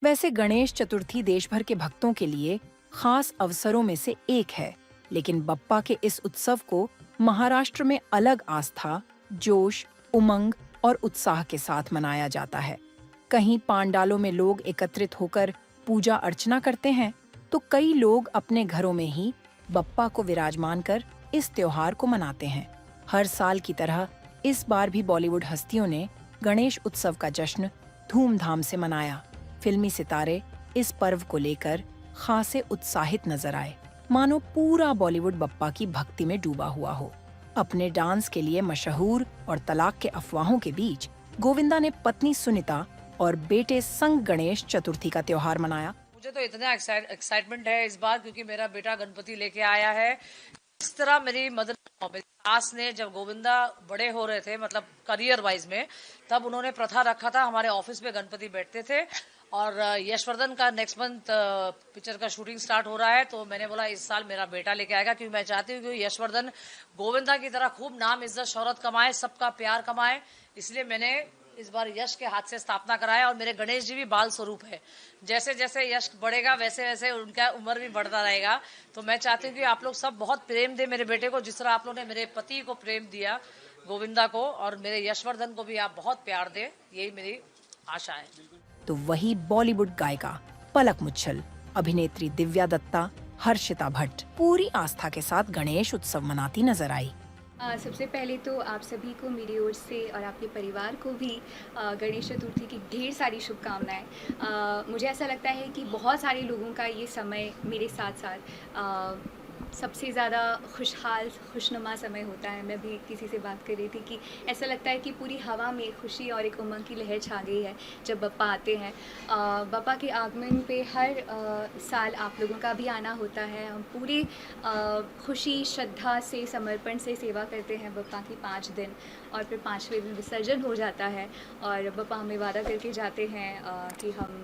वैसे गणेश चतुर्थी देश भर के भक्तों के लिए खास अवसरों में से एक है, लेकिन बप्पा के इस उत्सव को महाराष्ट्र में अलग आस्था, जोश, उमंग और उत्साह के साथ मनाया जाता है। कहीं पांडालों में लोग एकत्रित होकर पूजा अर्चना करते हैं, तो कई लोग अपने घरों में ही बप्पा को विराजमान कर इस त्योहार को मनाते हैं। हर साल की तरह इस बार भी बॉलीवुड हस्तियों ने गणेश उत्सव का जश्न धूमधाम से मनाया। फिल्मी सितारे इस पर्व को लेकर खासे उत्साहित नजर आए, मानो पूरा बॉलीवुड बप्पा की भक्ति में डूबा हुआ हो। अपने डांस के लिए मशहूर और तलाक के अफवाहों के बीच गोविंदा ने पत्नी सुनीता और बेटे संग गणेश चतुर्थी का त्योहार मनाया। मुझे तो इतना एक्साइटमेंट है इस बार, क्योंकि मेरा बेटा गणपति लेके आया है। इस तरह मेरी मदर मेरी सास ने, जब गोविंदा बड़े हो रहे थे, मतलब करियर वाइज में, तब उन्होंने प्रथा रखा था, हमारे ऑफिस में गणपति बैठते थे। और यशवर्धन का नेक्स्ट मंथ पिक्चर का शूटिंग स्टार्ट हो रहा है, तो मैंने बोला इस साल मेरा बेटा लेके आएगा, क्योंकि मैं चाहती हूँ कि यशवर्धन गोविंदा की तरह खूब नाम, इज्जत, शोहरत कमाए, सबका प्यार कमाए। इसलिए मैंने इस बार यश के हाथ से स्थापना कराया। और मेरे गणेश जी भी बाल स्वरूप है, जैसे जैसे यश बढ़ेगा वैसे वैसे उनका उम्र भी बढ़ता रहेगा। तो मैं चाहती हूँ कि आप लोग सब बहुत प्रेम दे मेरे बेटे को, जिस तरह आप लोग ने मेरे पति को प्रेम दिया, गोविंदा को, और मेरे यशवर्धन को भी आप बहुत प्यार दे, यही मेरी आशा है। तो वही बॉलीवुड गायिका पलक मुच्छल, अभिनेत्री दिव्या दत्ता, हर्षिता भट्ट पूरी आस्था के साथ गणेश उत्सव मनाती नजर आई। सबसे पहले तो आप सभी को मेरी ओर से और आपके परिवार को भी गणेश चतुर्थी की ढेर सारी शुभकामनाएं। मुझे ऐसा लगता है कि बहुत सारे लोगों का ये समय मेरे साथ साथ सबसे ज़्यादा खुशहाल खुशनुमा समय होता है। मैं भी किसी से बात कर रही थी कि ऐसा लगता है कि पूरी हवा में खुशी और एक उमंग की लहर छा गई है जब बप्पा आते हैं। बप्पा के आगमन पे हर साल आप लोगों का भी आना होता है। हम पूरी खुशी, श्रद्धा से, समर्पण से सेवा करते हैं बप्पा की 5 दिन, और फिर 5वें दिन विसर्जन हो जाता है। और बप्पा हमें वादा करके जाते हैं कि हम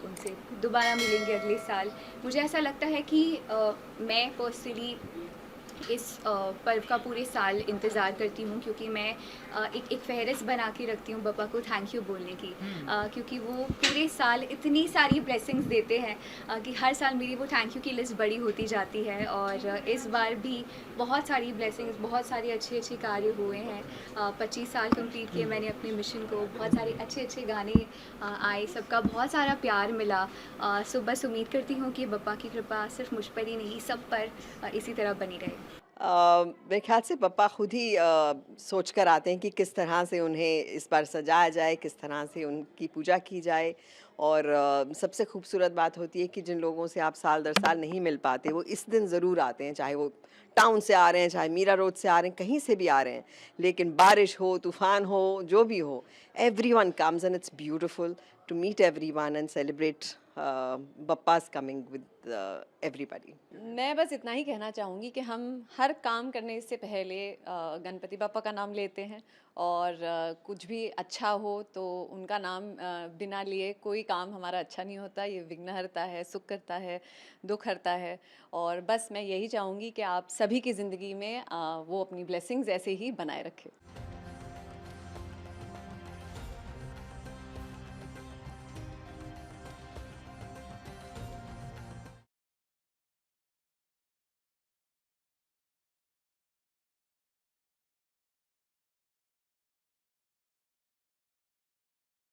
उनसे दोबारा मिलेंगे अगले साल। मुझे ऐसा लगता है कि मैं पर्सनली इस पर्व का पूरे साल इंतज़ार करती हूँ, क्योंकि मैं एक फ़हरिस्त बना के रखती हूँ बप्पा को थैंक यू बोलने की। क्योंकि वो पूरे साल इतनी सारी ब्लेसिंग्स देते हैं कि हर साल मेरी वो थैंक यू की लिस्ट बड़ी होती जाती है। और इस बार भी बहुत सारी ब्लेसिंग्स, बहुत सारे अच्छे अच्छे कार्य हुए हैं। 25 साल कंप्लीट किए मैंने अपने मिशन को, बहुत सारे अच्छे अच्छे गाने आए, सबका बहुत सारा प्यार मिला। सो बस उम्मीद करती हूँ कि बप्पा की कृपा सिर्फ मुझ पर ही नहीं, सब पर इसी तरह बनी रहे। मेरे ख्याल से पप्पा खुद ही सोच कर आते हैं कि किस तरह से उन्हें इस बार सजाया जाए, किस तरह से उनकी पूजा की जाए। और सबसे खूबसूरत बात होती है कि जिन लोगों से आप साल दर साल नहीं मिल पाते, वो इस दिन ज़रूर आते हैं, चाहे वो टाउन से आ रहे हैं, चाहे मीरा रोड से आ रहे हैं, कहीं से भी आ रहे हैं। लेकिन बारिश हो, तूफ़ान हो, जो भी हो, everyone comes and it's beautiful to meet everyone and celebrate Bappa's coming with everybody. मैं बस इतना ही कहना चाहूँगी कि हम हर काम करने से पहले गणपति बप्पा का नाम लेते हैं। और कुछ भी अच्छा हो तो उनका नाम बिना लिए कोई काम हमारा अच्छा नहीं होता। ये विघ्नहर्ता है, सुख करता है, दुख हरता है। और बस मैं यही चाहूँगी कि आप सभी की ज़िंदगी में वो अपनी ब्लेसिंग्स ऐसे ही बनाए रखें।